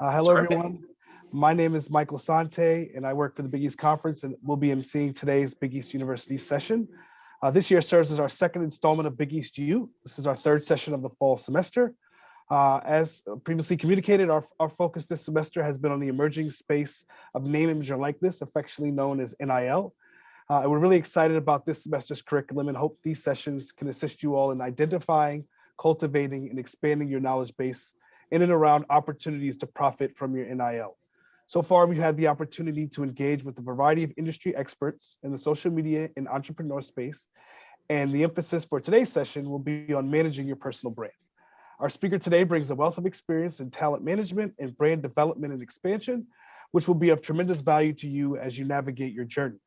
It's Hello, terrific. everyone. My name is Michael Sante, and I work for the Big East Conference, and we'll be emceeing today's Big East University session. This year serves as our second installment of Big East U. This is our third session of the fall semester. As previously communicated, our focus this semester has been on the emerging space of name, image, or likeness, affectionately known as NIL. And we're really excited about this semester's curriculum and hope these sessions can assist you all in identifying, cultivating, and expanding your knowledge base in and around opportunities to profit from your NIL. So far, we've had the opportunity to engage with a variety of industry experts in the social media and entrepreneur space. And the emphasis for today's session will be on managing your personal brand. Our speaker today brings a wealth of experience in talent management and brand development and expansion, which will be of tremendous value to you as you navigate your journey.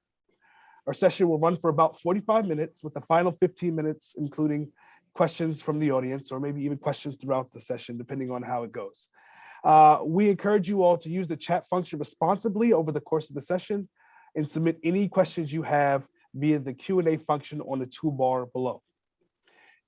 Our session will run for about 45 minutes, with the final 15 minutes including questions from the audience, or maybe even questions throughout the session, depending on how it goes. We encourage you all to use the chat function responsibly over the course of the session and submit any questions you have via the Q&A function on the toolbar below.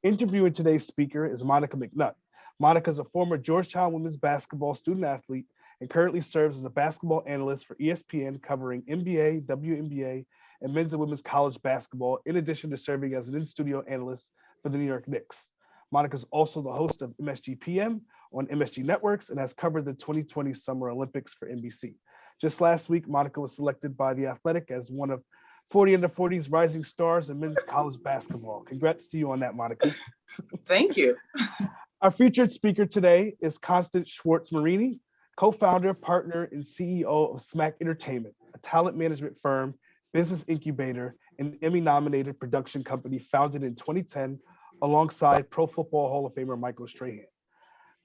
Interviewing today's speaker is Monica McNutt. Monica is a former Georgetown women's basketball student athlete and currently serves as a basketball analyst for ESPN, covering NBA, WNBA, and men's and women's college basketball, in addition to serving as an in-studio analyst for the New York Knicks. Monica is also the host of MSG PM on MSG Networks and has covered the 2020 Summer Olympics for NBC. Just last week, Monica was selected by The Athletic as one of 40 under 40's rising stars in men's college basketball. Congrats to you on that, Monica. Thank you. Our featured speaker today is Constance Schwartz-Marini, co-founder, partner, and CEO of Smack Entertainment, a talent management firm, business incubator, and Emmy-nominated production company founded in 2010 alongside Pro Football Hall of Famer Michael Strahan.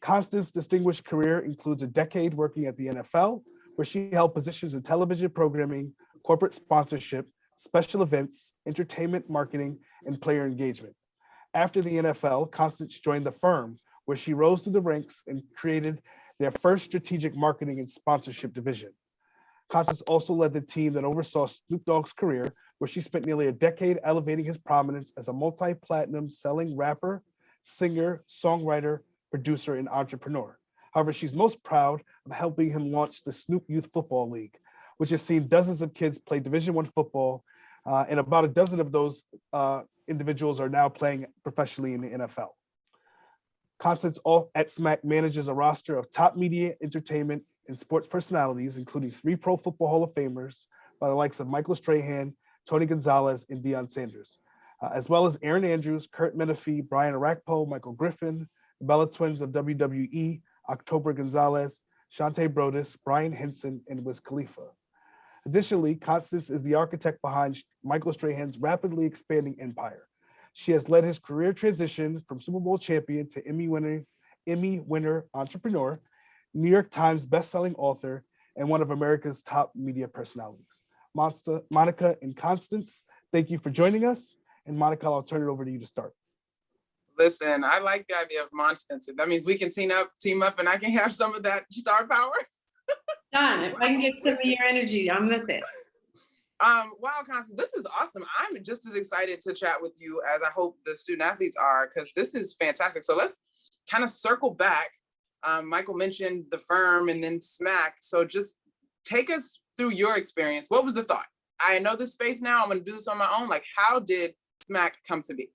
Constance's distinguished career includes a decade working at the NFL, where she held positions in television programming, corporate sponsorship, special events, entertainment marketing, and player engagement. After the NFL, Constance joined the firm, where she rose through the ranks and created their first strategic marketing and sponsorship division. Constance also led the team that oversaw Snoop Dogg's career, where she spent nearly a decade elevating his prominence as a multi-platinum selling rapper, singer, songwriter, producer, and entrepreneur. However, she's most proud of helping him launch the Snoop Youth Football League, which has seen dozens of kids play Division I football, and about a dozen of those individuals are now playing professionally in the NFL. Constance at Smack manages a roster of top media, entertainment, and sports personalities, including 3 Pro Football Hall of Famers by the likes of Michael Strahan, Tony Gonzalez, and Deion Sanders, as well as Aaron Andrews, Kurt Menefee, Brian Arakpo, Michael Griffin, the Bella Twins of WWE, October Gonzalez, Shante Brodus, Brian Henson, and Wiz Khalifa. Additionally, Constance is the architect behind Michael Strahan's rapidly expanding empire. She has led his career transition from Super Bowl champion to Emmy winner entrepreneur, New York Times bestselling author, and one of America's top media personalities. Monica and Constance, thank you for joining us. And Monica, I'll turn it over to you to start. Listen, I like the idea of Monstance. That means we can team up, and I can have some of that star power. Done. If I can get some of your energy, I'm with it. Wow, Constance, this is awesome. I'm just as excited to chat with you as I hope the student athletes are, because this is fantastic. So let's kind of circle back. Michael mentioned the firm and then Smack. So just take us through your experience. What was the thought? I know this space now. I'm going to do this on my own. Like, how did Smack come to be?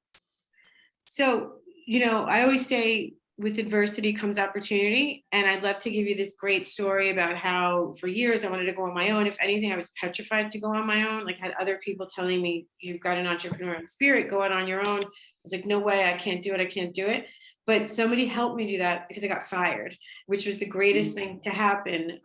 So, I always say with adversity comes opportunity. And I'd love to give you this great story about how for years I wanted to go on my own. If anything, I was petrified to go on my own. Like, had other people telling me, you've got an entrepreneurial spirit, go out on your own. I was like, no way, I can't do it. But somebody helped me do that because I got fired, which was the greatest thing to happen.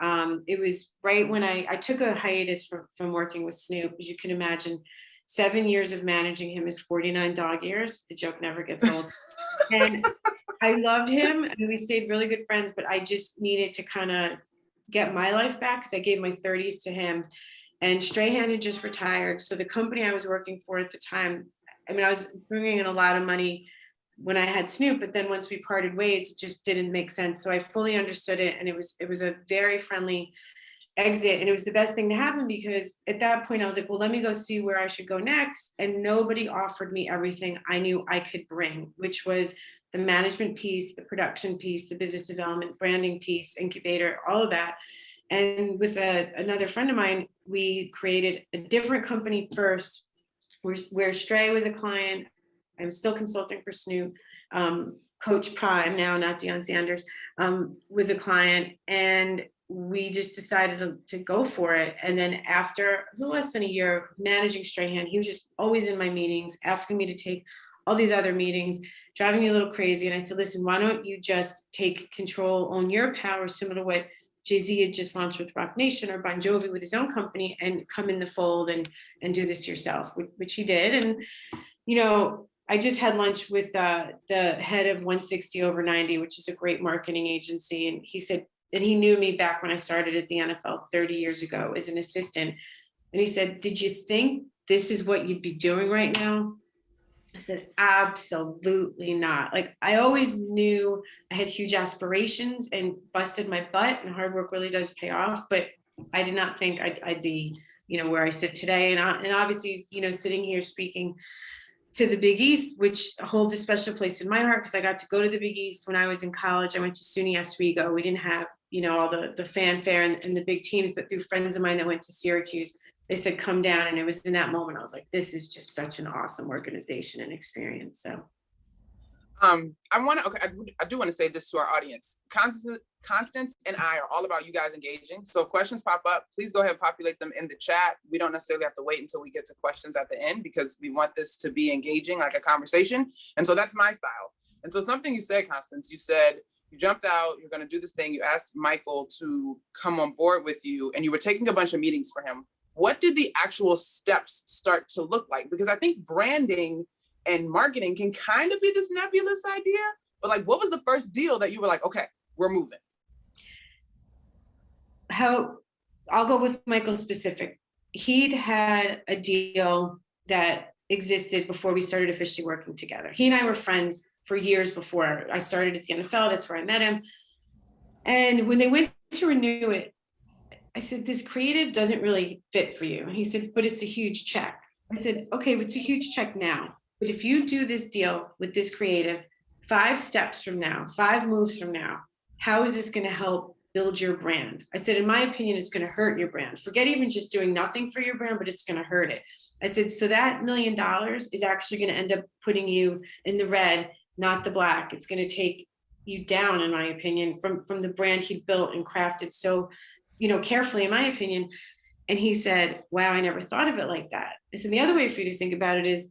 It was right when I took a hiatus from working with Snoop. As you can imagine, 7 years of managing him is 49 dog years. The joke never gets old. And I loved him and we stayed really good friends, but I just needed to kind of get my life back because I gave my 30s to him. And Strahan had just retired. So the company I was working for at the time, I was bringing in a lot of money when I had Snoop, but then once we parted ways, it just didn't make sense. So I fully understood it. And it was a very friendly exit. And it was the best thing to happen because at that point I was like, well, let me go see where I should go next. And nobody offered me everything I knew I could bring, which was the management piece, the production piece, the business development, branding piece, incubator, all of that. And with another friend of mine, we created a different company first, where Stray was a client. I'm still consulting for Snoop. Coach Prime, now not Deion Sanders, was a client, and we just decided to go for it. And then after it was less than a year of managing Strahan, he was just always in my meetings, asking me to take all these other meetings, driving me a little crazy. And I said, listen, why don't you just take control, own your power, similar to what Jay-Z had just launched with Rock Nation, or Bon Jovi with his own company, and come in the fold and do this yourself, which he did. And, you know, I just had lunch with the head of 160 over 90, which is a great marketing agency. And he said, and he knew me back when I started at the NFL 30 years ago as an assistant. And he said, did you think this is what you'd be doing right now? I said, absolutely not. Like, I always knew I had huge aspirations and busted my butt, and hard work really does pay off. But I did not think I'd be, you know, where I sit today. And obviously, you know, sitting here speaking to the Big East, which holds a special place in my heart, because I got to go to the Big East when I was in college. I went to SUNY Oswego. We didn't have, you know, all the fanfare and the big teams, but through friends of mine that went to Syracuse, they said, come down. And it was in that moment, I was like, this is just such an awesome organization and experience. So. I do want to say this to our audience. Constance and I are all about you guys engaging. So if questions pop up, please go ahead and populate them in the chat. We don't necessarily have to wait until we get to questions at the end, because we want this to be engaging, like a conversation. And so that's my style. And so something you said, Constance, you said you jumped out, you're going to do this thing. You asked Michael to come on board with you, and you were taking a bunch of meetings for him. What did the actual steps start to look like? Because I think branding and marketing can kind of be this nebulous idea, but like, what was the first deal that you were like, okay, we're moving? I'll go with Michael specific. He'd had a deal that existed before we started officially working together. He and I were friends for years before I started at the NFL. That's where I met him. And when they went to renew it, I said, this creative doesn't really fit for you. And he said, but it's a huge check. I said, okay, it's a huge check now. But if you do this deal with this creative 5 steps from now, 5 moves from now, how is this going to help build your brand? I said, in my opinion, it's going to hurt your brand. Forget even just doing nothing for your brand, but it's going to hurt it. I said, so that $1 million is actually going to end up putting you in the red, not the black. It's going to take you down, in my opinion, from the brand he built and crafted so, you know, carefully, in my opinion. And he said, wow, I never thought of it like that. I said, the other way for you to think about it is,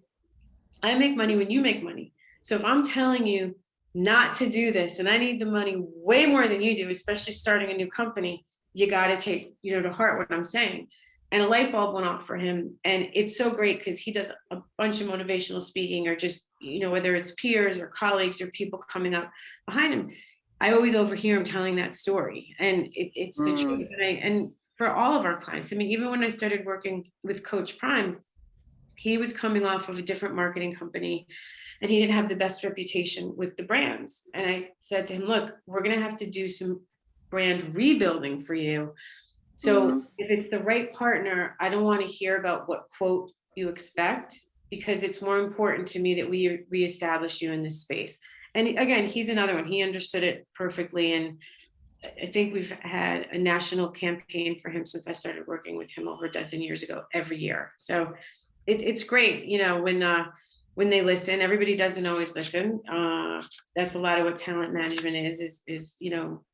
I make money when you make money. So if I'm telling you not to do this, and I need the money way more than you do, especially starting a new company, you got to take, you know, to heart what I'm saying. And a light bulb went off for him. And it's so great because he does a bunch of motivational speaking, or just, you know, whether it's peers or colleagues or people coming up behind him, I always overhear him telling that story. And it's the truth. And for all of our clients, I mean, even when I started working with Coach Prime, he was coming off of a different marketing company, and he didn't have the best reputation with the brands. And I said to him, look, we're going to have to do some brand rebuilding for you. So if it's the right partner, I don't want to hear about what quote you expect, because it's more important to me that we reestablish you in this space. And again, he's another one. He understood it perfectly. And I think we've had a national campaign for him since I started working with him over a dozen years ago, every year. So it's great, you know, when they listen. Everybody doesn't always listen. That's a lot of what talent management is, you know,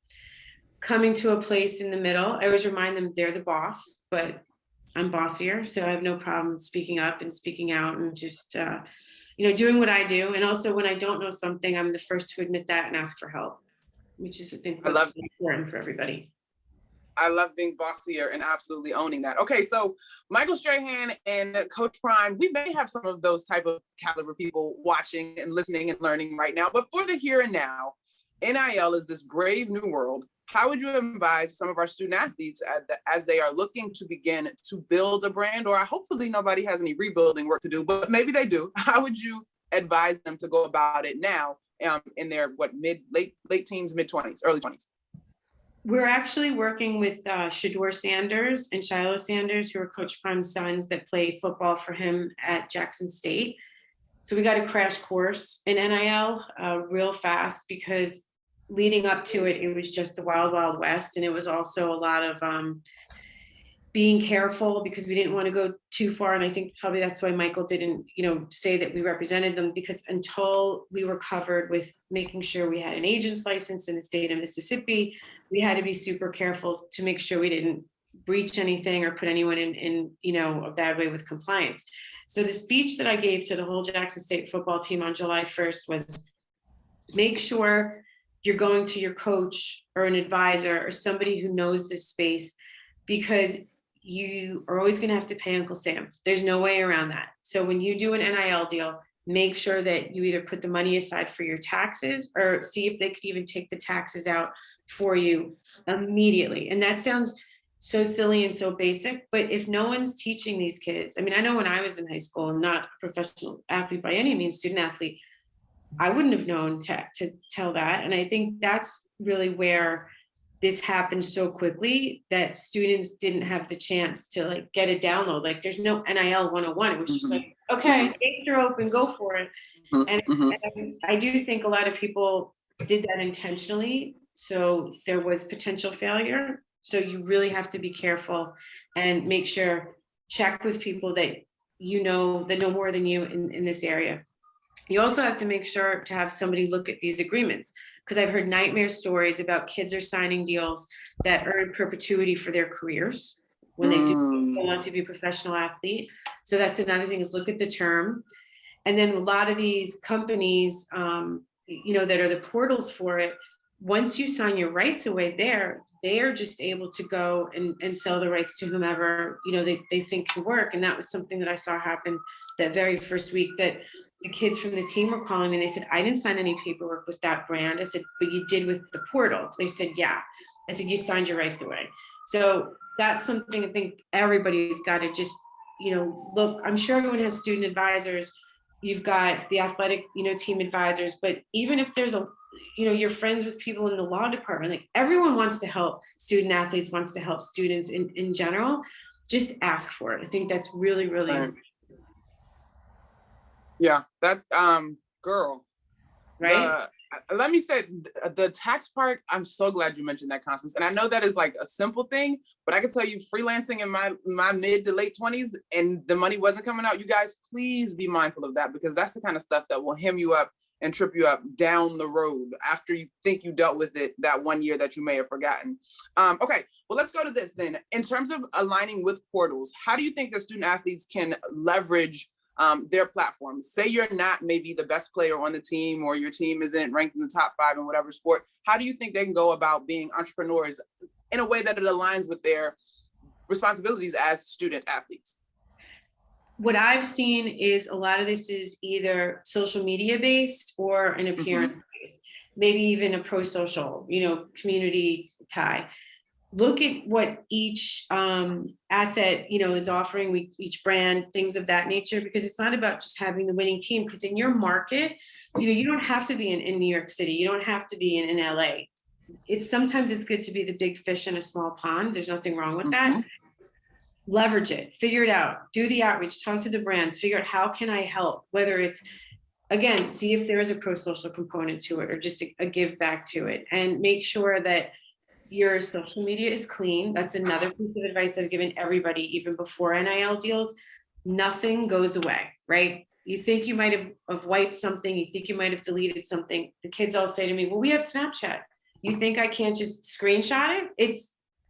coming to a place in the middle. I always remind them they're the boss, but I'm bossier. So I have no problem speaking up and speaking out and just, you know, doing what I do. And also when I don't know something, I'm the first to admit that and ask for help, which is, I think, what's important for everybody. I love being bossier and absolutely owning that. Okay, so Michael Strahan and Coach Prime, we may have some of those type of caliber people watching and listening and learning right now, but for the here and now, NIL is this brave new world. How would you advise some of our student athletes as they are looking to begin to build a brand, or hopefully nobody has any rebuilding work to do, but maybe they do. How would you advise them to go about it now in their late teens, mid 20s, early 20s? We're actually working with Shador Sanders and Shiloh Sanders, who are Coach Prime's sons that play football for him at Jackson State. So we got a crash course in NIL real fast, because leading up to it, it was just the wild, wild west. And it was also a lot of being careful, because we didn't want to go too far. And I think probably that's why Michael didn't, say that we represented them, because until we were covered with making sure we had an agent's license in the state of Mississippi, we had to be super careful to make sure we didn't breach anything or put anyone in a bad way with compliance. So the speech that I gave to the whole Jackson State football team on July 1st was, make sure you're going to your coach or an advisor or somebody who knows this space, because you are always going to have to pay Uncle Sam. There's no way around that. So when you do an NIL deal, make sure that you either put the money aside for your taxes, or see if they could even take the taxes out for you immediately. And that sounds so silly and so basic, but if no one's teaching these kids, I mean, I know when I was in high school, and not a professional athlete by any means, student athlete, I wouldn't have known to tell that. And I think that's really where this happened so quickly, that students didn't have the chance to like get a download. Like there's no NIL 101. It was just like, okay, gates are open, go for it. And I do think a lot of people did that intentionally. So there was potential failure. So you really have to be careful and make sure, check with people that that know more than you in this area. You also have to make sure to have somebody look at these agreements, because I've heard nightmare stories about kids are signing deals that earn perpetuity for their careers when they do want to be a professional athlete. So that's another thing, is look at the term. And then a lot of these companies, that are the portals for it, once you sign your rights away there, they are just able to go and sell the rights to whomever, they think can work. And that was something that I saw happen that very first week, that the kids from the team were calling me and they said, I didn't sign any paperwork with that brand. I said, but you did with the portal. They said, yeah. I said, you signed your rights away. So that's something I think everybody's got to just, look. I'm sure everyone has student advisors. You've got the athletic, team advisors, but even if there's you're friends with people in the law department, like everyone wants to help student athletes, wants to help students in general, just ask for it. I think that's really, really important. Yeah, that's girl. Right. Let me say the tax part, I'm so glad you mentioned that, Constance. And I know that is like a simple thing, but I can tell you, freelancing in my mid to late 20s and the money wasn't coming out, you guys, please be mindful of that, because that's the kind of stuff that will hem you up and trip you up down the road after you think you dealt with it that one year that you may have forgotten. Okay, well, let's go to this then. In terms of aligning with portals, how do you think that student athletes can leverage their platforms? Say you're not maybe the best player on the team, or your team isn't ranked in the top 5 in whatever sport. How do you think they can go about being entrepreneurs in a way that it aligns with their responsibilities as student athletes? What I've seen is a lot of this is either social media based or an appearance based, maybe even a pro social, community tie. Look at what each asset, is offering, each brand, things of that nature, because it's not about just having the winning team. Because in your market, you don't have to be in New York City. You don't have to be in LA. Sometimes it's good to be the big fish in a small pond. There's nothing wrong with that. Leverage it, figure it out, do the outreach, talk to the brands, figure out how can I help, whether it's, again, see if there is a pro-social component to it or just a give back to it, and make sure that your social media is clean. That's another piece of advice I've given everybody, even before NIL deals. Nothing goes away, right? You think you might have wiped something, you think you might have deleted something. The kids all say to me, well, we have Snapchat. You think I can't just screenshot it?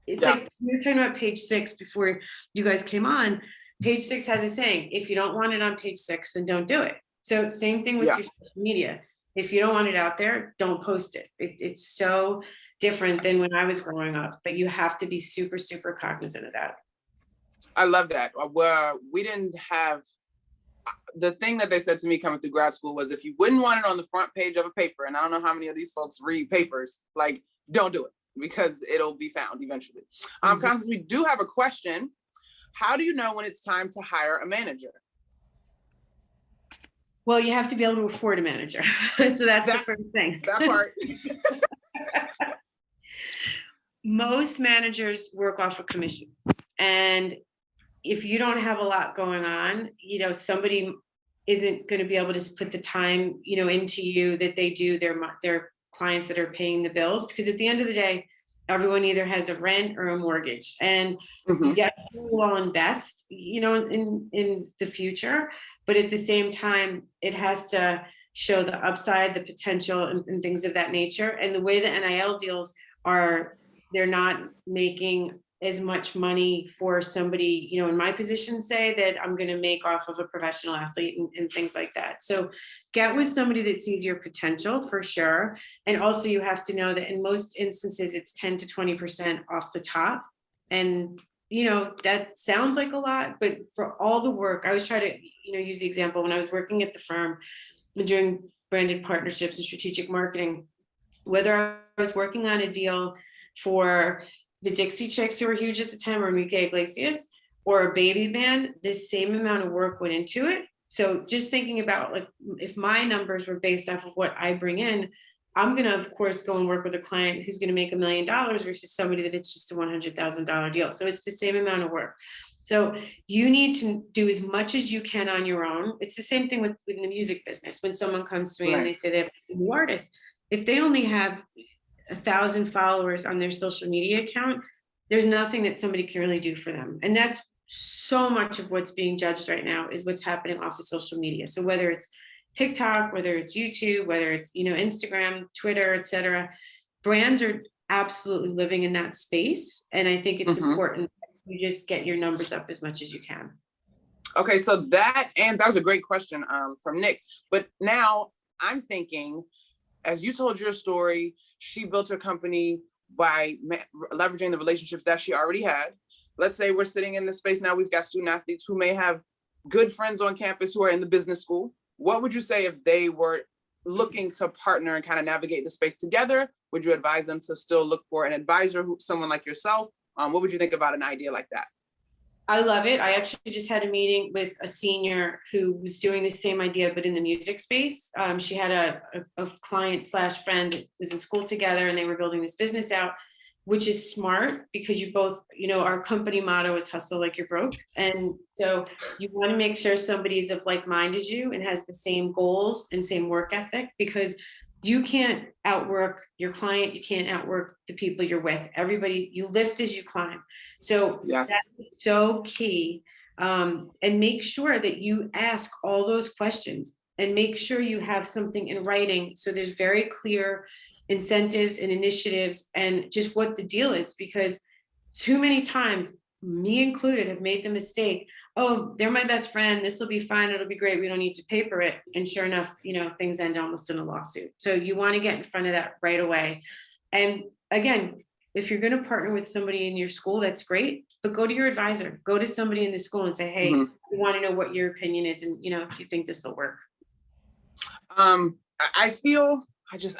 It's like we were talking about page 6 before you guys came on. Page 6 has a saying, if you don't want it on page 6, then don't do it. So same thing with your social media. If you don't want it out there, don't post it. It's so different than when I was growing up, but you have to be super, super cognizant of that. I love that. Where we didn't have, the thing that they said to me coming through grad school was, if you wouldn't want it on the front page of a paper, and I don't know how many of these folks read papers, like, don't do it, because it'll be found eventually. Constance, we do have a question. How do you know when it's time to hire a manager? Well, you have to be able to afford a manager. So that's the first thing. That part. Most managers work off of commission. And if you don't have a lot going on, somebody isn't going to be able to put the time, into you that they do their clients that are paying the bills, because at the end of the day, everyone either has a rent or a mortgage, and Mhm. yes, we will invest, in the future, but at the same time, it has to show the upside, the potential, and things of that nature. And the way the NIL deals are, they're not making as much money for somebody, in my position, say that I'm going to make off of a professional athlete and things like that. So get with somebody that sees your potential for sure. And also you have to know that in most instances, it's 10 to 20% off the top. And, that sounds like a lot, but for all the work, I always try to, use the example when I was working at the firm and doing branded partnerships and strategic marketing, whether I was working on a deal for the Dixie Chicks, who were huge at the time, or Enrique Iglesias, or a baby band, the same amount of work went into it. So just thinking about, like, if my numbers were based off of what I bring in, I'm going to, of course, go and work with a client who's going to make $1 million versus somebody that it's just a $100,000 deal. So it's the same amount of work. So you need to do as much as you can on your own. It's the same thing with the music business. When someone comes to me and they say they have a new artist, if they only have 1,000 followers on their social media account, there's nothing that somebody can really do for them. And that's so much of what's being judged right now, is what's happening off of social media. So whether it's TikTok, whether it's YouTube, whether it's, Instagram, Twitter, etc., brands are absolutely living in that space. And I think it's important that you just get your numbers up as much as you can. Okay, so that was a great question from Nick. But now I'm thinking, as you told your story, she built her company by leveraging the relationships that she already had. Let's say we're sitting in this space now, we've got student athletes who may have good friends on campus who are in the business school. What would you say if they were looking to partner and kind of navigate the space together? Would you advise them to still look for an advisor, someone like yourself? What would you think about an idea like that? I love it. I actually just had a meeting with a senior who was doing the same idea, but in the music space. She had a client / friend that was in school together, and they were building this business out, which is smart because you both, our company motto is hustle like you're broke. And so you want to make sure somebody's of like mind as you and has the same goals and same work ethic, because you can't outwork your client. You can't outwork the people you're with. Everybody, you lift as you climb. So yes, that's so key. And make sure that you ask all those questions, and make sure you have something in writing. So there's very clear incentives and initiatives and just what the deal is, because too many times, me included, have made the mistake, oh, they're my best friend, this will be fine, it'll be great, we don't need to paper it. And sure enough, things end almost in a lawsuit. So you want to get in front of that right away. And again, if you're going to partner with somebody in your school, that's great, but go to your advisor, go to somebody in the school and say, hey, we want to know what your opinion is, and do you think this will work? I feel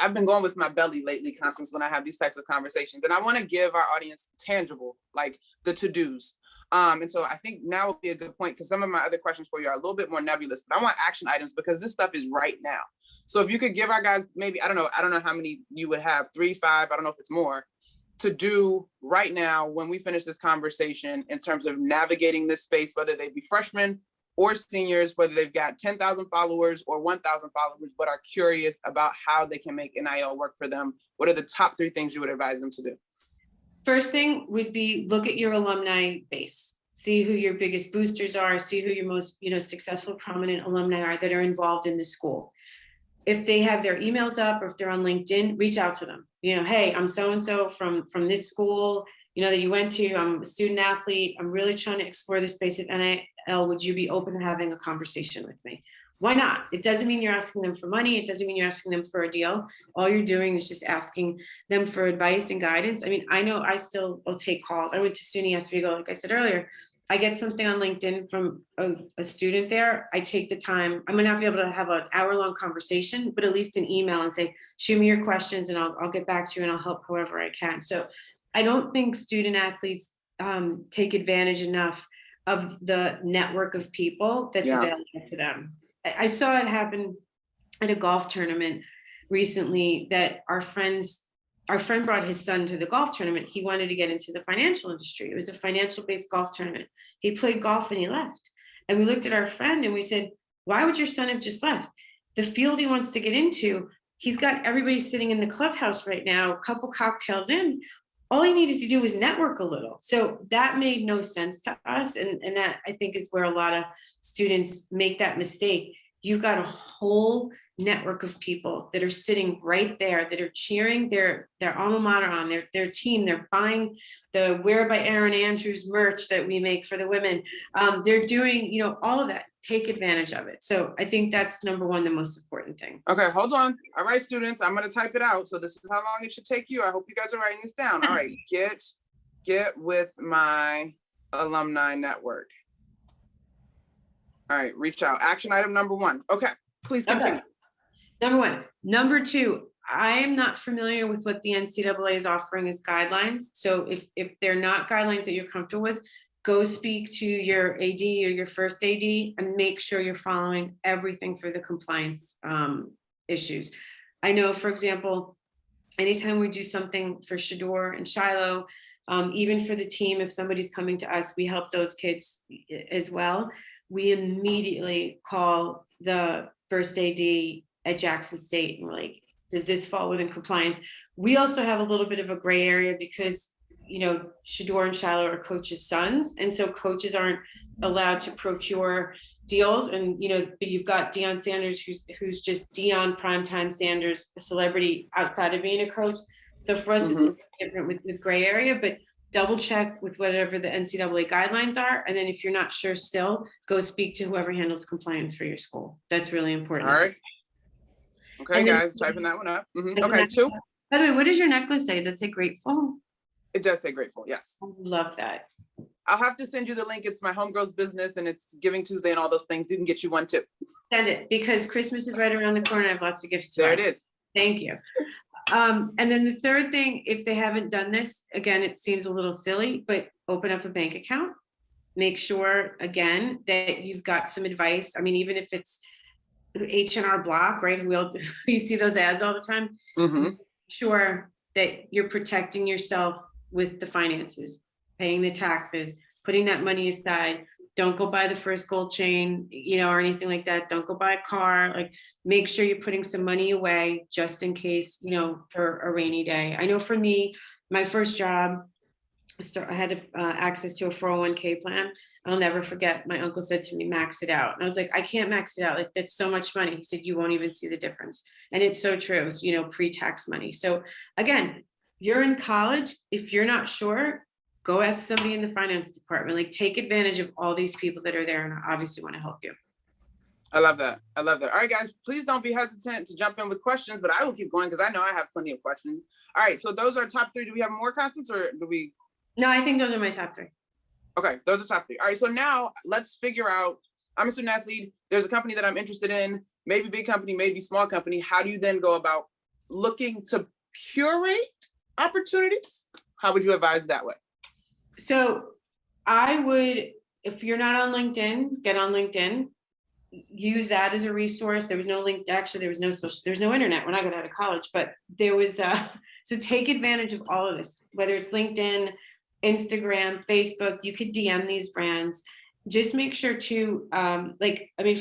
I've been going with my belly lately, Constance, when I have these types of conversations, and I want to give our audience tangible, like the to-dos. And so I think now would be a good point, because some of my other questions for you are a little bit more nebulous, but I want action items because this stuff is right now. So if you could give our guys, maybe, I don't know how many you would have, 3, 5, I don't know if it's more, to do right now when we finish this conversation in terms of navigating this space, whether they be freshmen or seniors, whether they've got 10,000 followers or 1,000 followers, but are curious about how they can make NIL work for them. What are the top 3 things you would advise them to do? First thing would be look at your alumni base. See who your biggest boosters are. See who your most, successful, prominent alumni are that are involved in the school. If they have their emails up, or if they're on LinkedIn, reach out to them. Hey, I'm so-and-so from this school, that you went to. I'm a student athlete. I'm really trying to explore the space of NIL. Would you be open to having a conversation with me? Why not? It doesn't mean you're asking them for money. It doesn't mean you're asking them for a deal. All you're doing is just asking them for advice and guidance. I mean, I know I still will take calls. I went to SUNY Oswego, like I said earlier. I get something on LinkedIn from a student there. I take the time. I might not be able to have an hour-long conversation, but at least an email and say, shoot me your questions and I'll get back to you and I'll help however I can. So I don't think student athletes take advantage enough of the network of people that's available to them. I saw it happen at a golf tournament recently, that our friend brought his son to the golf tournament. He wanted to get into the financial industry. It was a financial based golf tournament. He played golf and he left. And we looked at our friend and we said, Why would your son have just left? The field he wants to get into, he's got everybody sitting in the clubhouse right now, a couple cocktails in. All he needed to do was network a little. So that made no sense to us. And that, I think, is where a lot of students make that mistake. You've got a whole network of people that are sitting right there, that are cheering their alma mater on, their team. They're buying the Wear by Erin Andrews merch that we make for the women. They're doing, all of that. Take advantage of it. So I think that's number one, the most important thing. Okay, hold on. All right, students, I'm going to type it out. So this is how long it should take you. I hope you guys are writing this down. All right, get with my alumni network. All right, reach out. Action item number 1. Okay, please continue. Okay. Number 1. Number 2, I am not familiar with what the NCAA is offering as guidelines. So if they're not guidelines that you're comfortable with, go speak to your AD or your first AD and make sure you're following everything for the compliance issues. I know, for example, anytime we do something for Shador and Shiloh, even for the team, if somebody's coming to us, we help those kids as well. We immediately call the first AD at Jackson State and we're like, does this fall within compliance? We also have a little bit of a gray area because Shador and Shiloh are coaches' sons. And so coaches aren't allowed to procure deals. And, but you've got Deion Sanders, who's just Deion Primetime Sanders, a celebrity outside of being a coach. So for us, it's different with gray area, but double check with whatever the NCAA guidelines are. And then if you're not sure still, go speak to whoever handles compliance for your school. That's really important. All right. Okay, guys, typing that one up. Okay, 2. By the way, what does your necklace say? Does it say grateful? It does say grateful, yes. I love that. I'll have to send you the link. It's my homegirl's business and it's Giving Tuesday and all those things. You can get you one too. Send it because Christmas is right around the corner. I have lots of gifts to There us. it is. Thank you. And then the third thing, if they haven't done this, again, it seems a little silly, but open up a bank account. Make sure, again, that you've got some advice. I mean, even if it's H&R Block, right? You see those ads all the time. Sure that you're protecting yourself with the finances, paying the taxes, putting that money aside. Don't go buy the first gold chain, or anything like that. Don't go buy a car. Like, make sure you're putting some money away just in case, for a rainy day. I know for me, my first job, I had access to a 401k plan. I'll never forget. My uncle said to me, max it out. And I was like, I can't max it out. Like, that's so much money. He said, you won't even see the difference. And it's so true. It's, pre-tax money. So again, you're in college. If you're not sure, go ask somebody in the finance department. Like, take advantage of all these people that are there and obviously want to help you. I love that. All right, guys, please don't be hesitant to jump in with questions, but I will keep going because I know I have plenty of questions. All right, so those are top 3. Do we have more constants or do we? No, I think those are my top 3. Okay, those are top 3. All right, so now let's figure out, I'm a student athlete. There's a company that I'm interested in, maybe big company, maybe small company. How do you then go about looking to curate opportunities? How would you advise that way? So I would, if you're not on LinkedIn, get on LinkedIn. Use that as a resource. There was no link. Actually, there was no internet when I got out of college, but there was, so take advantage of all of this, whether it's LinkedIn, Instagram, Facebook. You could DM these brands. Just make sure to,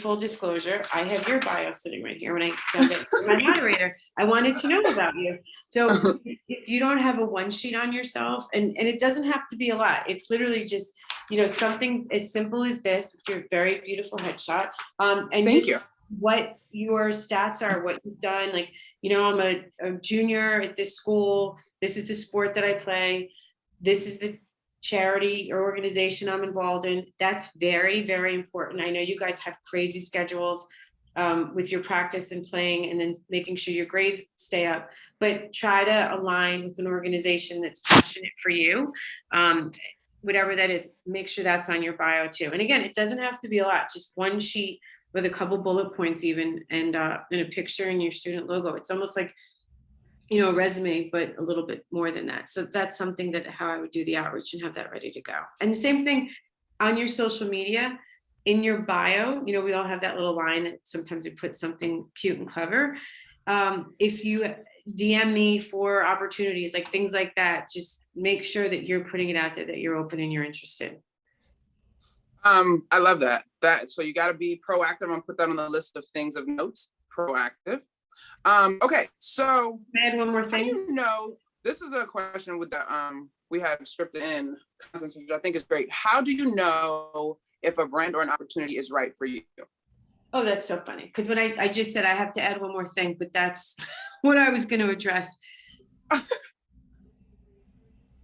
full disclosure, I have your bio sitting right here when I found it. My moderator, I wanted to know about you. So if you don't have a one sheet on yourself, and it doesn't have to be a lot, it's literally just, something as simple as this with your very beautiful headshot. And Thank you. What your stats are, what you've done. Like, I'm a junior at this school. This is the sport that I play. This is the charity or organization I'm involved in. That's very, very important. I know you guys have crazy schedules with your practice and playing and then making sure your grades stay up, but try to align with an organization that's passionate for you. Whatever that is, make sure that's on your bio too. And again, it doesn't have to be a lot, just one sheet with a couple bullet points even, and a picture and your student logo. It's almost like, a resume, but a little bit more than that. So that's something that how I would do the outreach and have that ready to go. And the same thing on your social media, in your bio, we all have that little line that sometimes we put something cute and clever. If you DM me for opportunities, like things like that, just make sure that you're putting it out there, that you're open and you're interested. I love that. So you got to be proactive. I'm gonna put that on the list of things of notes. Proactive. Okay, so Can I add one more how do thing? you know? This is a question with the we have scripted in Constance, which I think is great. How do you know if a brand or an opportunity is right for you? Oh, that's so funny. Because when I just said I have to add one more thing, but that's what I was going to address.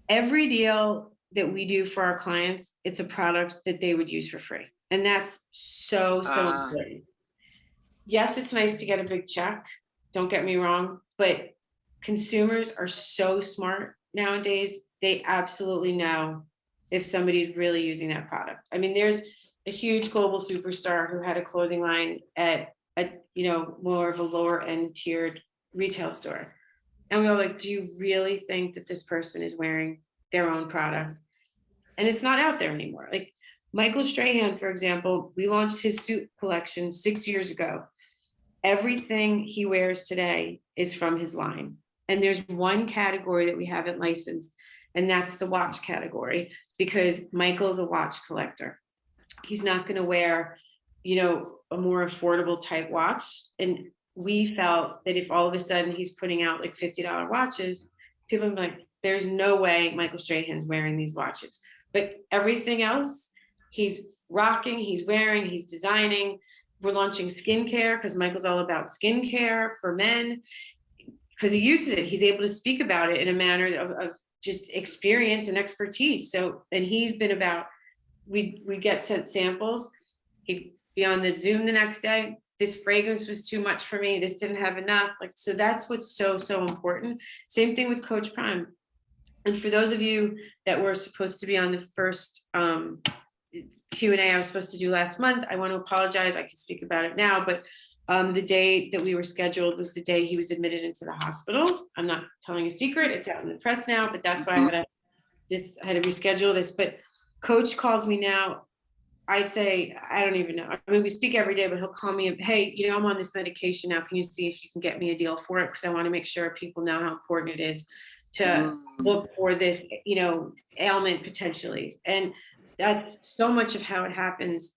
Every deal that we do for our clients, it's a product that they would use for free. And that's so important. Yes, it's nice to get a big check. Don't get me wrong, but consumers are so smart nowadays. They absolutely know if somebody's really using that product. I mean, there's a huge global superstar who had a clothing line at a, more of a lower end tiered retail store. And we were like, do you really think that this person is wearing their own product? And it's not out there anymore. Like Michael Strahan, for example, we launched his suit collection 6 years ago. Everything he wears today is from his line. And there's one category that we haven't licensed, and that's the watch category, because Michael's a watch collector. He's not going to wear, a more affordable type watch. And we felt that if all of a sudden he's putting out like $50 watches, people would be like, there's no way Michael Strahan's wearing these watches. But everything else, he's rocking, he's wearing, he's designing. We're launching skincare because Michael's all about skincare for men, because he uses it. He's able to speak about it in a manner of just experience and expertise. So, and he's been about, we get sent samples. He'd be on the Zoom the next day. This fragrance was too much for me. This didn't have enough. Like, so that's what's so important. Same thing with Coach Prime. And for those of you that were supposed to be on the first Q&A I was supposed to do last month, I want to apologize. I can speak about it now, but the day that we were scheduled was the day he was admitted into the hospital. I'm not telling a secret. It's out in the press now, but that's why I had to reschedule this. But Coach calls me now. I'd say, I don't even know. I mean, we speak every day, but he'll call me, hey, I'm on this medication now. Can you see if you can get me a deal for it? Because I want to make sure people know how important it is to look for this, ailment potentially. And that's so much of how it happens.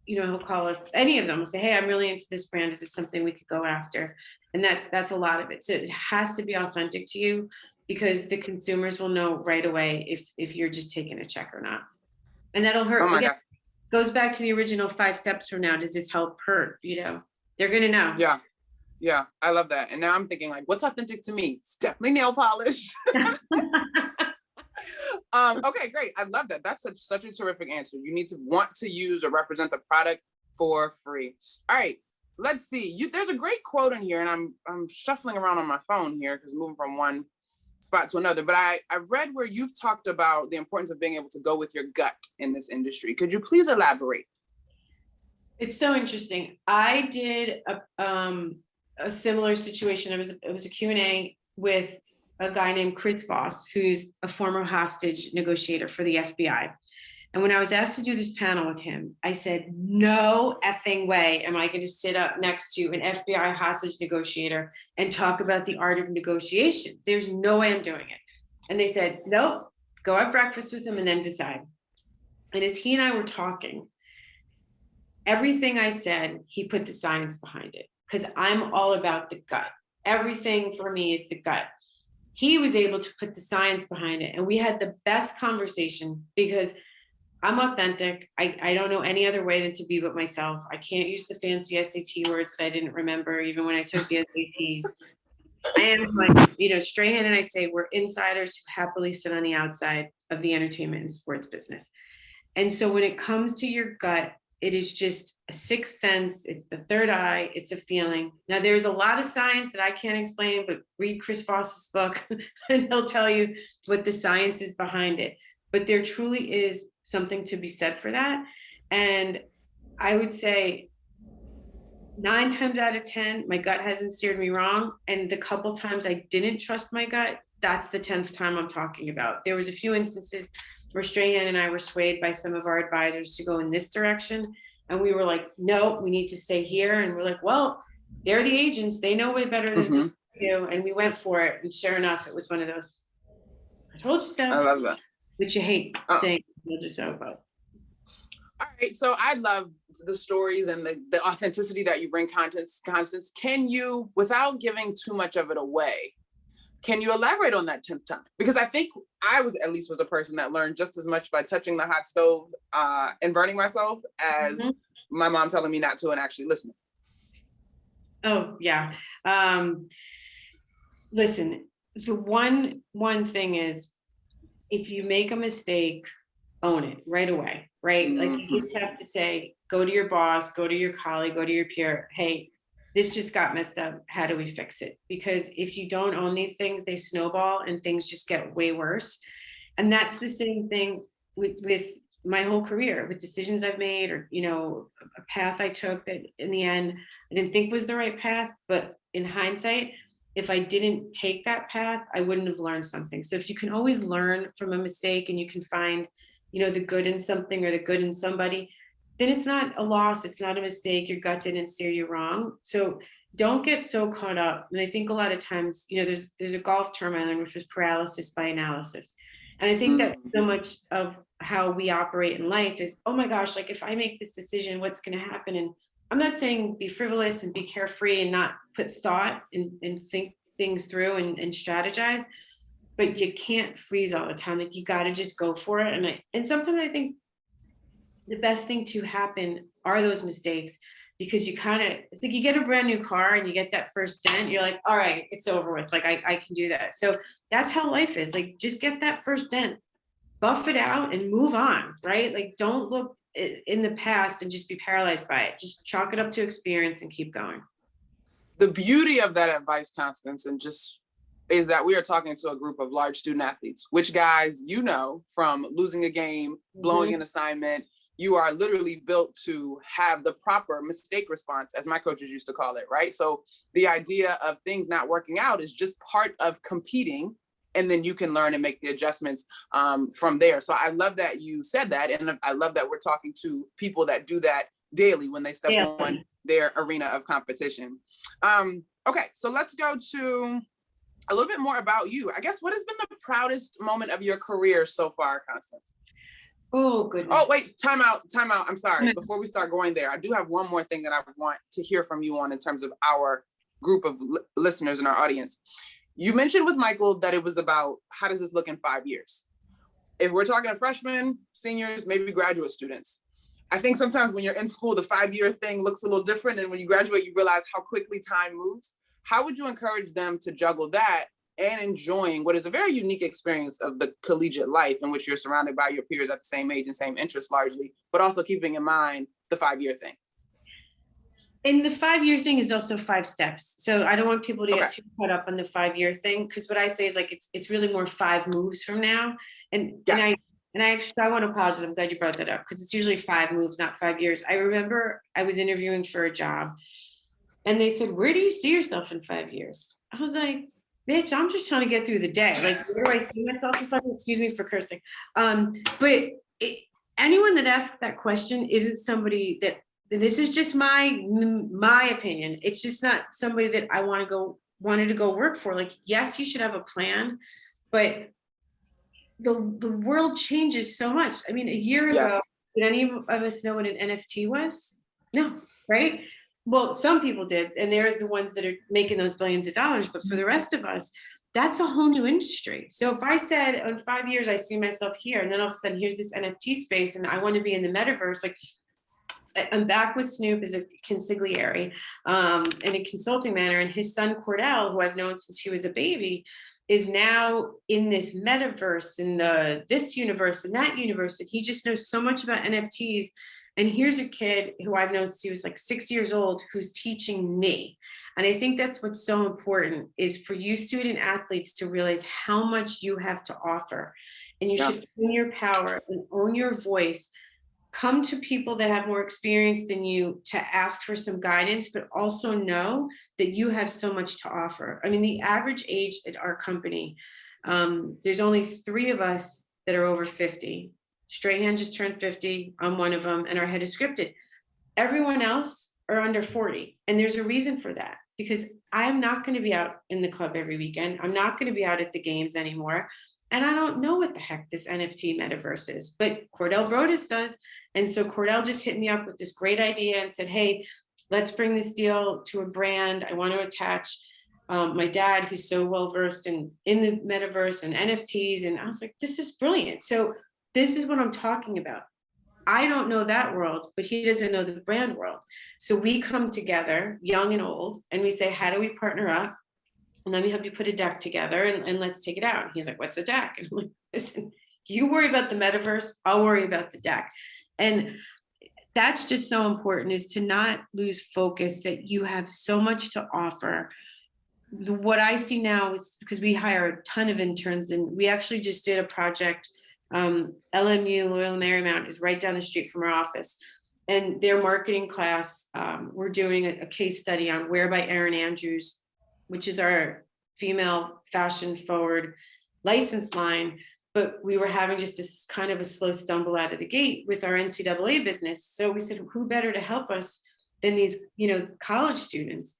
He'll call us, any of them will say, hey, I'm really into this brand. Is this something we could go after? And that's a lot of it. So it has to be authentic to you, because the consumers will know right away if you're just taking a check or not. And that'll hurt. Oh my God. Goes back to the original 5 steps from now. Does this help hurt? They're going to know. Yeah. I love that. And now I'm thinking like, what's authentic to me? It's definitely nail polish. Okay, great. I love that. That's such a terrific answer. You need to want to use or represent the product for free. All right, let's see. There's a great quote in here, and I'm shuffling around on my phone here because moving from one spot to another. But I read where you've talked about the importance of being able to go with your gut in this industry. Could you please elaborate? It's so interesting. I did a similar situation. It was a Q&A with a guy named Chris Voss, who's a former hostage negotiator for the FBI. And when I was asked to do this panel with him, I said, no effing way am I going to sit up next to an FBI hostage negotiator and talk about the art of negotiation. There's no way I'm doing it. And they said, nope, go have breakfast with him and then decide. And as he and I were talking, everything I said, he put the science behind it, because I'm all about the gut. Everything for me is the gut. He was able to put the science behind it. And we had the best conversation, because I'm authentic. I don't know any other way than to be with myself. I can't use the fancy SAT words that I didn't remember even when I took the SAT. I am like, Strahan and I say we're insiders who happily sit on the outside of the entertainment and sports business. And so when it comes to your gut, it is just a sixth sense. It's the third eye. It's a feeling. Now, there's a lot of science that I can't explain, but read Chris Voss's book and he'll tell you what the science is behind it. But there truly is something to be said for that. And I would say 9 times out of 10, my gut hasn't steered me wrong. And the couple times I didn't trust my gut, that's the 10th time I'm talking about. There was a few instances where Strahan and I were swayed by some of our advisors to go in this direction. And we were like, no, we need to stay here. And we're like, well, they're the agents. They know way better than you. And we went for it. And sure enough, it was one of those, I told you so. I love that. Which you hate saying, I told you so about. All right, so I love the stories and the authenticity that you bring, Constance. Can you, without giving too much of it away, can you elaborate on that 10th time? Because I think I was a person that learned just as much by touching the hot stove and burning myself as my mom telling me not to and actually listening. Oh yeah. Listen, the one thing is, if you make a mistake, own it right away, right? Like you just have to say, go to your boss, go to your colleague, go to your peer. Hey, this just got messed up. How do we fix it? Because if you don't own these things, they snowball and things just get way worse. And that's the same thing with my whole career, with decisions I've made, or, you know, a path I took that in the end I didn't think was the right path, but in hindsight, if I didn't take that path, I wouldn't have learned something. So if you can always learn from a mistake and you can find, you know, the good in something or the good in somebody, then it's not a loss. It's not a mistake. Your gut didn't steer you wrong. So don't get so caught up. And I think a lot of times, you know, there's a golf term I learned, which was paralysis by analysis. And I think that so much of how we operate in life is, oh my gosh, like if I make this decision, what's going to happen? And I'm not saying be frivolous and be carefree and not put thought and think things through and strategize, but you can't freeze all the time. Like you got to just go for it. And sometimes I think the best thing to happen are those mistakes, because you kind of, it's like you get a brand new car and you get that first dent, you're like, all right, it's over with. Like I can do that. So that's how life is. Like just get that first dent, buff it out and move on, right? Like don't look in the past and just be paralyzed by it. Just chalk it up to experience and keep going. The beauty of that advice, Constance, and just is that we are talking to a group of large student athletes, which guys, you know, from losing a game, blowing an assignment, you are literally built to have the proper mistake response, as my coaches used to call it, right? So the idea of things not working out is just part of competing, and then you can learn and make the adjustments from there. So I love that you said that, and I love that we're talking to people that do that daily when they step on their arena of competition. Okay, so let's go to a little bit more about you. I guess, what has been the proudest moment of your career so far, Constance? Oh, goodness. Oh, wait, time out. I'm sorry. Before we start going there, I do have one more thing that I want to hear from you on in terms of our group of listeners in our audience. You mentioned with Michael that it was about, how does this look in 5 years? If we're talking freshmen, seniors, maybe graduate students, I think sometimes when you're in school, the 5-year thing looks a little different. And when you graduate, you realize how quickly time moves. How would you encourage them to juggle that and enjoying what is a very unique experience of the collegiate life, in which you're surrounded by your peers at the same age and same interests largely, but also keeping in mind the 5-year thing? And the 5-year thing is also 5 steps. So I don't want people to get too caught up on the 5-year thing, because what I say is like it's really more 5 moves from now. And I actually, I want to apologize. I'm glad you brought that up, because it's usually 5 moves, not 5 years. I remember I was interviewing for a job and they said, where do you see yourself in 5 years? I was like, bitch, I'm just trying to get through the day. Like, where do I see myself in 5 years? Excuse me for cursing. But anyone that asks that question isn't somebody that, this is just my opinion. It's just not somebody that I wanted to go work for. Like, yes, you should have a plan, but the world changes so much. I mean, a year ago, did any of us know what an NFT was? No, right? Well, some people did, and they're the ones that are making those billions of dollars. But for the rest of us, that's a whole new industry. So if I said in 5 years, I see myself here, and then all of a sudden, here's this NFT space, and I want to be in the metaverse, like, I'm back with Snoop as a consigliere in a consulting manner, and his son Cordell, who I've known since he was a baby, is now in this metaverse, in this universe and that universe, and he just knows so much about NFTs. And here's a kid who I've known since he was like 6 years old, who's teaching me. And I think that's what's so important, is for you student athletes to realize how much you have to offer, and you should own your power and own your voice. Come to people that have more experience than you to ask for some guidance, but also know that you have so much to offer. I mean, the average age at our company, there's only 3 of us that are over 50. Strahan just turned 50. I'm one of them, and our head is scripted. Everyone else are under 40. And there's a reason for that, because I'm not going to be out in the club every weekend. I'm not going to be out at the games anymore. And I don't know what the heck this NFT metaverse is, but Cordell Proudest does. And so Cordell just hit me up with this great idea and said, hey, let's bring this deal to a brand. I want to attach my dad, who's so well versed in the metaverse and NFTs. And I was like, this is brilliant. So this is what I'm talking about. I don't know that world, but he doesn't know the brand world. So we come together, young and old, and we say, how do we partner up? And let me help you put a deck together and let's take it out. And he's like, what's a deck? And I'm like, listen, you worry about the metaverse, I'll worry about the deck. And that's just so important, is to not lose focus that you have so much to offer. What I see now is, because we hire a ton of interns, and we actually just did a project. LMU, Loyola Marymount, is right down the street from our office. And their marketing class, we're doing a case study on Wear by Erin Andrews, which is our female fashion forward license line. But we were having just this kind of a slow stumble out of the gate with our NCAA business. So we said, who better to help us than these, college students?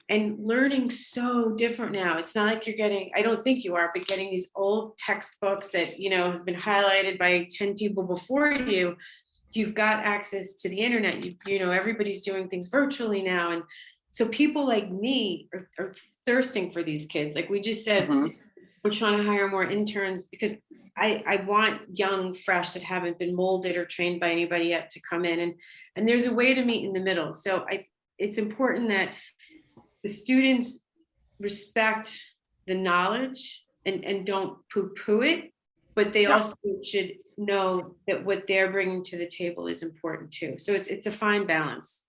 And learning so different now. It's not like you're getting, I don't think you are, but getting these old textbooks that, have been highlighted by 10 people before you. You've got access to the internet. Everybody's doing things virtually now. And so people like me are thirsting for these kids. Like we just said, we're trying to hire more interns because I want young, fresh, that haven't been molded or trained by anybody yet to come in. And there's a way to meet in the middle. So it's important that the students respect the knowledge and don't poo-poo it, but they also should know that what they're bringing to the table is important too. So it's a fine balance.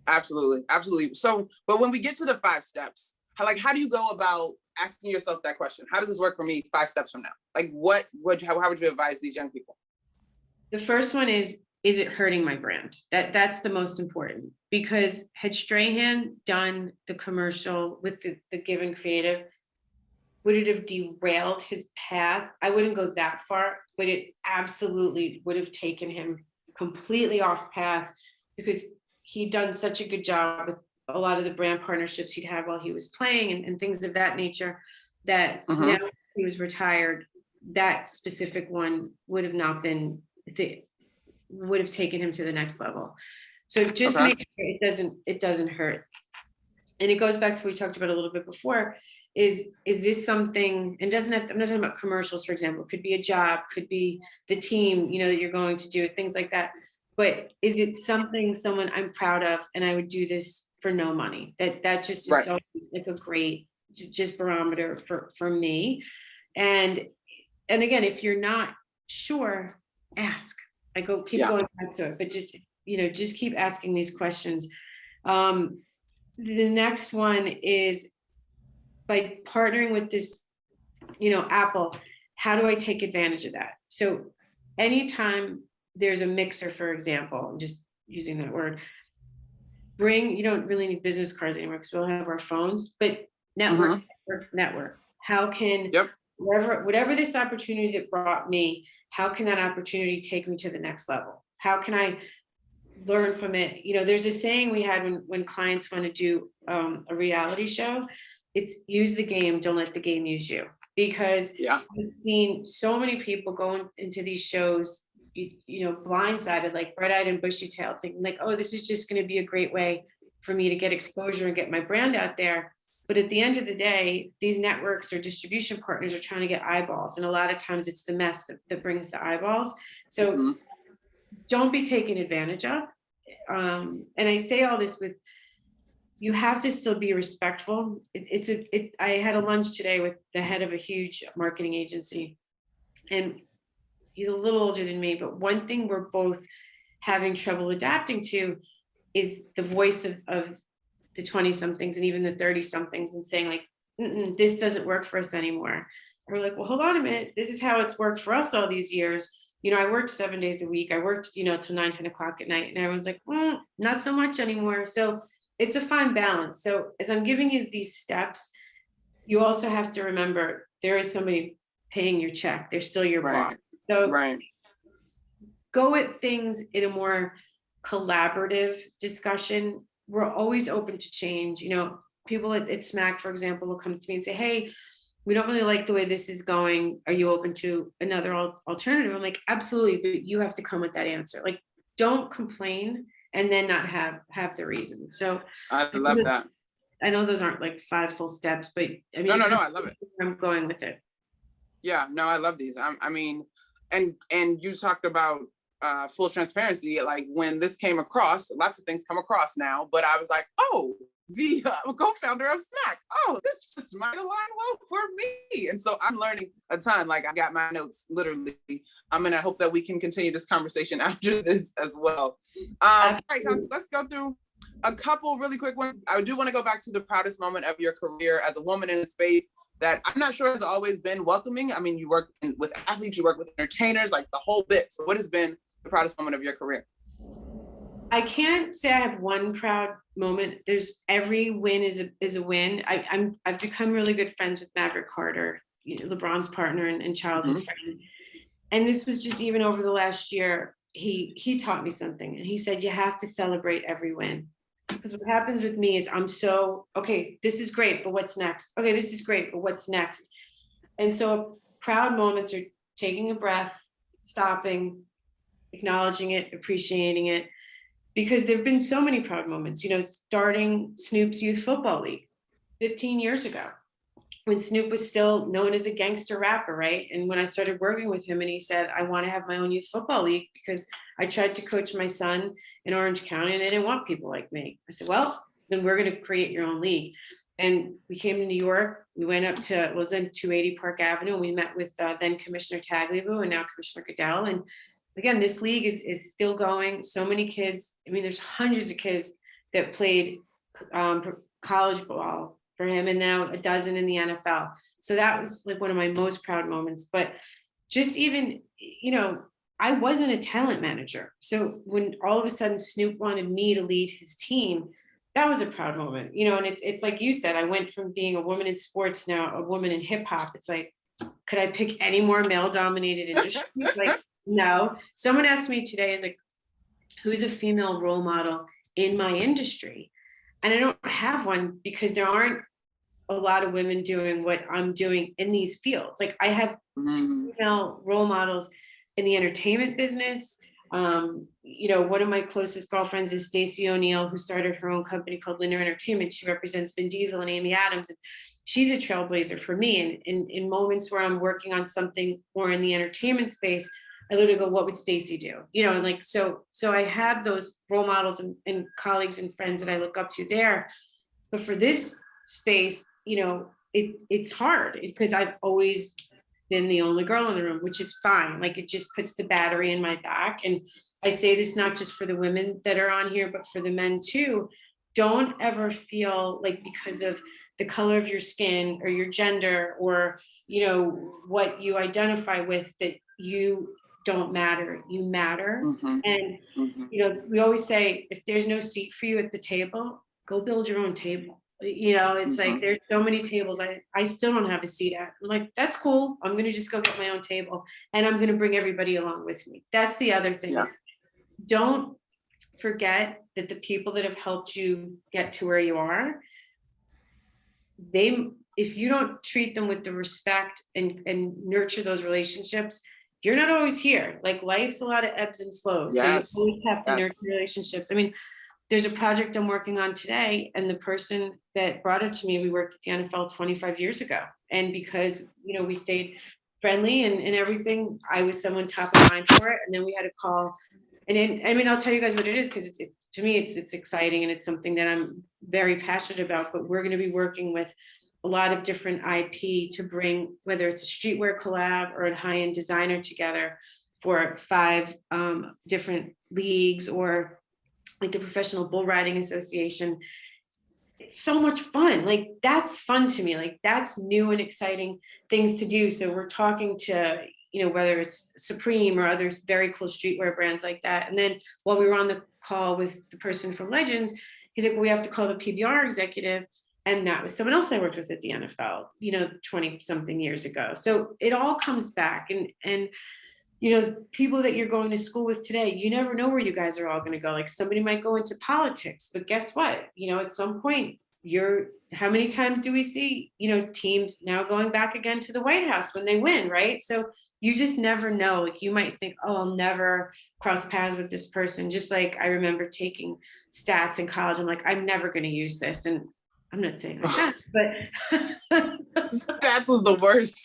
Absolutely. Absolutely. So, but when we get to the 5 steps, how do you go about asking yourself that question? How does this work for me 5 steps from now? Like how would you advise these young people? The first one is it hurting my brand? That's the most important, because had Strahan done the commercial with the Given Creative, would it have derailed his path? I wouldn't go that far, but it absolutely would have taken him completely off path, because he'd done such a good job with a lot of the brand partnerships he'd had while he was playing and things of that nature, that now he was retired, that specific one would have not been, would have taken him to the next level. So just make sure it doesn't hurt. And it goes back to what we talked about a little bit before, is this something, and doesn't have to, I'm not talking about commercials, for example, it could be a job, could be the team, that you're going to do, things like that. But is it someone I'm proud of, and I would do this for no money? That just is so like a great just barometer for me. And again, if you're not sure, ask. I keep going back to it, but just keep asking these questions. The next one is, by partnering with this, Apple, how do I take advantage of that? So anytime there's a mixer, for example, I'm just using that word, you don't really need business cards anymore because we'll have our phones, but network. How can, whatever this opportunity that brought me, how can that opportunity take me to the next level? How can I learn from it? There's a saying we had when clients want to do a reality show, it's use the game, don't let the game use you. Because I've seen so many people going into these shows, blindsided, like bright-eyed and bushy-tailed, thinking like, oh, this is just going to be a great way for me to get exposure and get my brand out there. But at the end of the day, these networks or distribution partners are trying to get eyeballs. And a lot of times it's the mess that brings the eyeballs. So don't be taken advantage of. And I say all this with, you have to still be respectful. I had a lunch today with the head of a huge marketing agency, and he's a little older than me, but one thing we're both having trouble adapting to is the voice of the 20-somethings and even the 30-somethings, and saying like, this doesn't work for us anymore. And we're like, well, hold on a minute. This is how it's worked for us all these years. I worked 7 days a week. I worked, till 9, 10 o'clock at night, and everyone's like, not so much anymore. So it's a fine balance. So as I'm giving you these steps, you also have to remember there is somebody paying your check. They're still your boss. So go at things in a more collaborative discussion. We're always open to change. People at SMAC, for example, will come to me and say, hey, we don't really like the way this is going. Are you open to another alternative? I'm like, absolutely, but you have to come with that answer. Like, don't complain and then not have the reason. So I love that. I know those aren't like 5 full steps, but I mean, No, I love it. I'm going with it. Yeah, no, I love these. I mean, and you talked about full transparency. Like when this came across, lots of things come across now, but I was like, oh, the co-founder of Smack. Oh, this just might align well for me. And so I'm learning a ton. Like I got my notes literally. I'm gonna hope that we can continue this conversation after this as well. All right, Constance, let's go through a couple really quick ones. I do want to go back to the proudest moment of your career as a woman in a space that I'm not sure has always been welcoming. I mean, you work with athletes, you work with entertainers, like the whole bit. So what has been the proudest moment of your career? I can't say I have one proud moment. There's every win is a win. I've become really good friends with Maverick Carter, LeBron's partner and childhood friend. And this was just even over the last year, he taught me something, and he said, you have to celebrate every win. Because what happens with me is I'm so, okay, this is great, but what's next? Okay, this is great, but what's next? And so proud moments are taking a breath, stopping, acknowledging it, appreciating it, because there've been so many proud moments, starting Snoop's Youth Football League 15 years ago, when Snoop was still known as a gangster rapper, right? And when I started working with him and he said, I want to have my own youth football league because I tried to coach my son in Orange County and they didn't want people like me. I said, well, then we're going to create your own league. And we came to New York. We went up to, it was in 280 Park Avenue. And we met with then Commissioner Tagliabue and now Commissioner Goodell. And again, this league is still going. So many kids, I mean, there's hundreds of kids that played college ball for him, and now a dozen in the NFL. So that was like one of my most proud moments. But just even, I wasn't a talent manager. So when all of a sudden Snoop wanted me to lead his team, that was a proud moment, and it's like you said, I went from being a woman in sports, now a woman in hip hop. It's like, could I pick any more male dominated industry? Like, no. Someone asked me today, is like, who's a female role model in my industry? And I don't have one because there aren't a lot of women doing what I'm doing in these fields. Like I have female role models in the entertainment business. One of my closest girlfriends is Stacey O'Neill, who started her own company called Linder Entertainment. She represents Vin Diesel and Amy Adams. And she's a trailblazer for me. And in moments where I'm working on something more in the entertainment space, I literally go, what would Stacey do? So I have those role models and colleagues and friends that I look up to there. But for this space, it's hard because I've always been the only girl in the room, which is fine. Like it just puts the battery in my back. And I say this not just for the women that are on here, but for the men too. Don't ever feel like because of the color of your skin or your gender or, what you identify with, that you don't matter. You matter. And, we always say, if there's no seat for you at the table, go build your own table. It's like, there's so many tables I still don't have a seat at. I'm like, that's cool. I'm going to just go get my own table and I'm going to bring everybody along with me. That's the other thing. Yeah. Don't forget that the people that have helped you get to where you are, if you don't treat them with the respect and nurture those relationships, you're not always here. Like life's a lot of ebbs and flows. Yes. So you always have to nurture relationships. I mean, there's a project I'm working on today, and the person that brought it to me, we worked at the NFL 25 years ago. And because, we stayed friendly and everything, I was someone top of mind for it. And then we had a call. And then, I'll tell you guys what it is, because to me, it's exciting and it's something that I'm very passionate about. But we're going to be working with a lot of different IP to bring, whether it's a streetwear collab or a high-end designer together for 5 different leagues, or like the Professional Bull Riding Association. It's so much fun. Like that's fun to me. Like that's new and exciting things to do. So we're talking to, whether it's Supreme or other very cool streetwear brands like that. And then while we were on the call with the person from Legends, he's like, well, we have to call the PBR executive. And that was someone else I worked with at the NFL, 20 something years ago. So it all comes back, and people that you're going to school with today, you never know where you guys are all going to go. Like somebody might go into politics, but guess what? At some point how many times do we see, teams now going back again to the White House when they win, right? So you just never know. Like you might think, oh, I'll never cross paths with this person. Just like I remember taking stats in college. I'm like, I'm never going to use this. And I'm not saying like that, but Stats was the worst.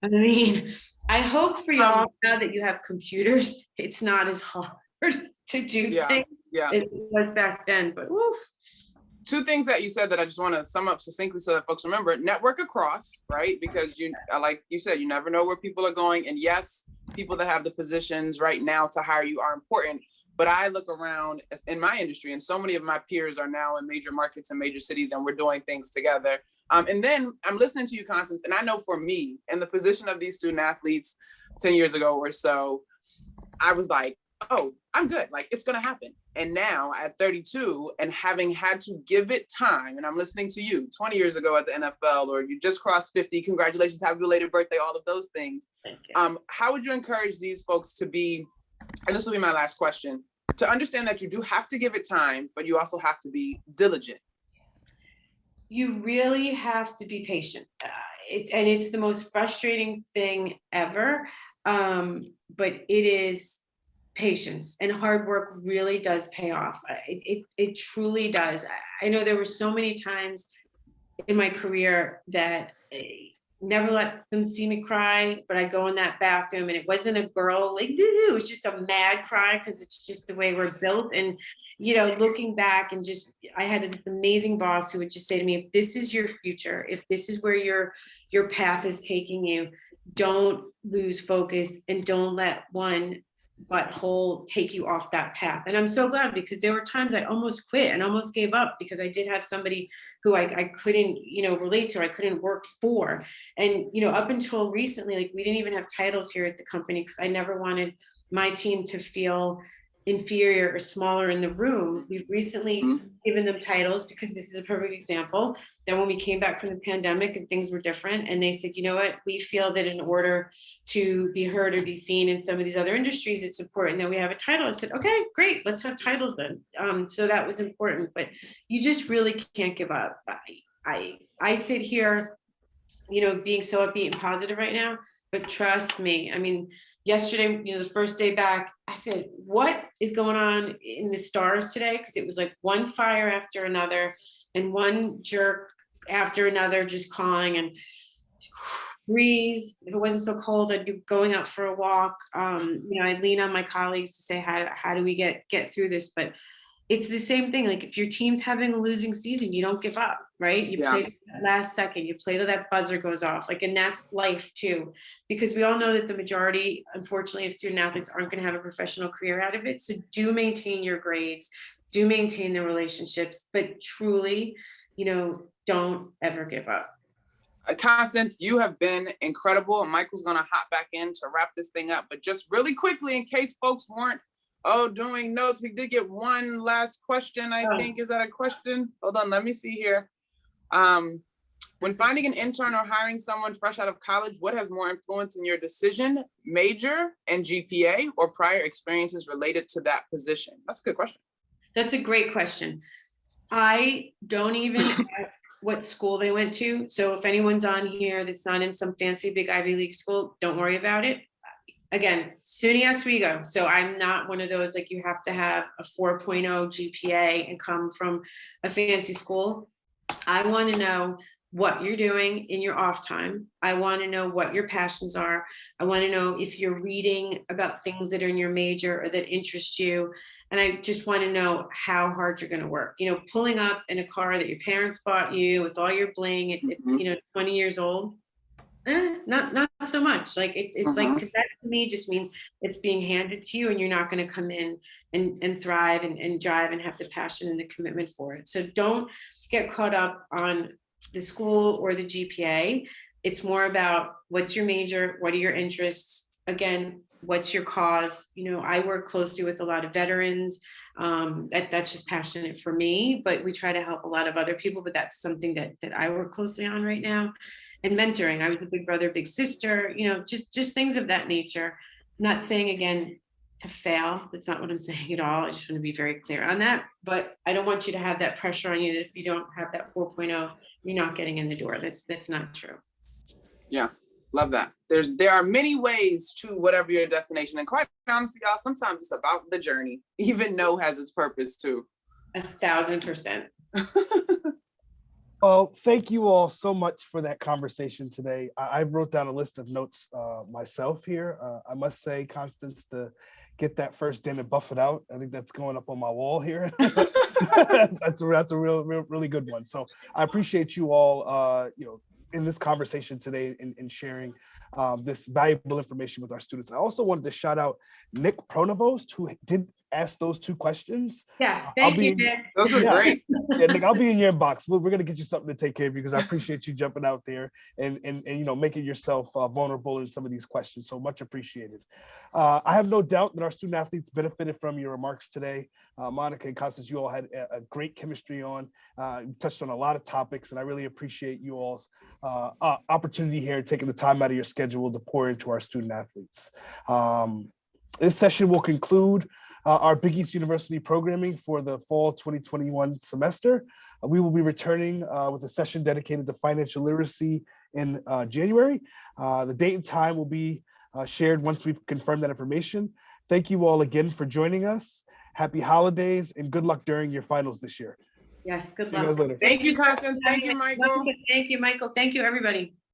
I mean, I hope for y'all now that you have computers, it's not as hard to do things as it was back then, but woof. Two things that you said that I just want to sum up succinctly so that folks remember: network across, right? Because like you said, you never know where people are going. And yes, people that have the positions right now to hire you are important. But I look around in my industry, and so many of my peers are now in major markets and major cities, and we're doing things together. And then I'm listening to you, Constance, and I know for me, in the position of these student athletes 10 years ago or so, I was like, oh, I'm good. Like, it's going to happen. And now at 32 and having had to give it time, and I'm listening to you 20 years ago at the NFL, or you just crossed 50, congratulations, happy belated birthday, all of those things. How would you encourage these folks to be, and this will be my last question, to understand that you do have to give it time, but you also have to be diligent? You really have to be patient. It's the most frustrating thing ever. But it is patience, and hard work really does pay off. It truly does. I know there were so many times in my career that never let them see me cry, but I'd go in that bathroom and it wasn't a girl, like, it was just a mad cry, because it's just the way we're built. And, looking back, and just, I had this amazing boss who would just say to me, if this is your future, if this is where your path is taking you, don't lose focus and don't let one butthole take you off that path. And I'm so glad, because there were times I almost quit and almost gave up, because I did have somebody who I couldn't, relate to, I couldn't work for. And, up until recently, like, we didn't even have titles here at the company, because I never wanted my team to feel inferior or smaller in the room. We've recently given them titles, because this is a perfect example that when we came back from the pandemic and things were different, and they said, you know what, we feel that in order to be heard or be seen in some of these other industries, it's important that we have a title. I said, okay, great, let's have titles then. So that was important, but you just really can't give up. I sit here, being so upbeat and positive right now, but trust me, I mean, yesterday, the first day back, I said, what is going on in the stars today? Because it was like one fire after another and one jerk after another, just calling, and breathe. If it wasn't so cold, I'd be going out for a walk. I'd lean on my colleagues to say, how do we get through this? But it's the same thing. Like, if your team's having a losing season, you don't give up, right? You play to that last second, you play till that buzzer goes off. Like, and that's life too, because we all know that the majority, unfortunately, of student athletes aren't going to have a professional career out of it. So do maintain your grades, do maintain the relationships, but truly, don't ever give up. Constance, you have been incredible. Michael's going to hop back in to wrap this thing up, but just really quickly, in case folks weren't doing notes, we did get one last question, I think. Is that a question? Hold on, let me see here. When finding an intern or hiring someone fresh out of college, what has more influence in your decision, major and GPA, or prior experiences related to that position? That's a good question. That's a great question. I don't even ask what school they went to. So if anyone's on here that's not in some fancy big Ivy League school, don't worry about it. Again, SUNY Oswego. So I'm not one of those, like, you have to have a 4.0 GPA and come from a fancy school. I want to know what you're doing in your off time. I want to know what your passions are. I want to know if you're reading about things that are in your major or that interest you. And I just want to know how hard you're going to work. Pulling up in a car that your parents bought you with all your bling at 20 years old, not so much. Like, it's like, because that to me just means it's being handed to you, and you're not going to come in and thrive and drive and have the passion and the commitment for it. So don't get caught up on the school or the GPA. It's more about, what's your major, what are your interests, again, what's your cause. I work closely with a lot of veterans. That's just passionate for me, but we try to help a lot of other people, but that's something that I work closely on right now. And mentoring, I was a big brother, big sister, just things of that nature. Not saying, again, to fail. That's not what I'm saying at all. I just want to be very clear on that. But I don't want you to have that pressure on you that if you don't have that 4.0, you're not getting in the door. That's not true. Yeah, love that. There are many ways to whatever your destination. And quite honestly, y'all, sometimes it's about the journey. Even no has its purpose too. 1,000%. Well, thank you all so much for that conversation today. I wrote down a list of notes myself here. I must say, Constance, to get that first Damn It, Buff It Out, I think that's going up on my wall here. that's a really good one. So I appreciate you all, in this conversation today and sharing this valuable information with our students. I also wanted to shout out Nick Pronovost, who did ask those 2 questions. Yes, thank you, Nick. Those were great. Yeah, Nick, I'll be in your inbox. We're going to get you something to take care of you because I appreciate you jumping out there and making yourself vulnerable in some of these questions. So much appreciated. I have no doubt that our student athletes benefited from your remarks today. Monica and Constance, you all had a great chemistry on. You touched on a lot of topics, and I really appreciate you all's opportunity here and taking the time out of your schedule to pour into our student athletes. This session will conclude our Big East University programming for the fall 2021 semester. We will be returning with a session dedicated to financial literacy in January. The date and time will be shared once we've confirmed that information. Thank you all again for joining us. Happy holidays and good luck during your finals this year. Yes, good See you guys luck. later. Thank you, Constance. Thank you, Michael. Thank you, Michael. Thank you, everybody.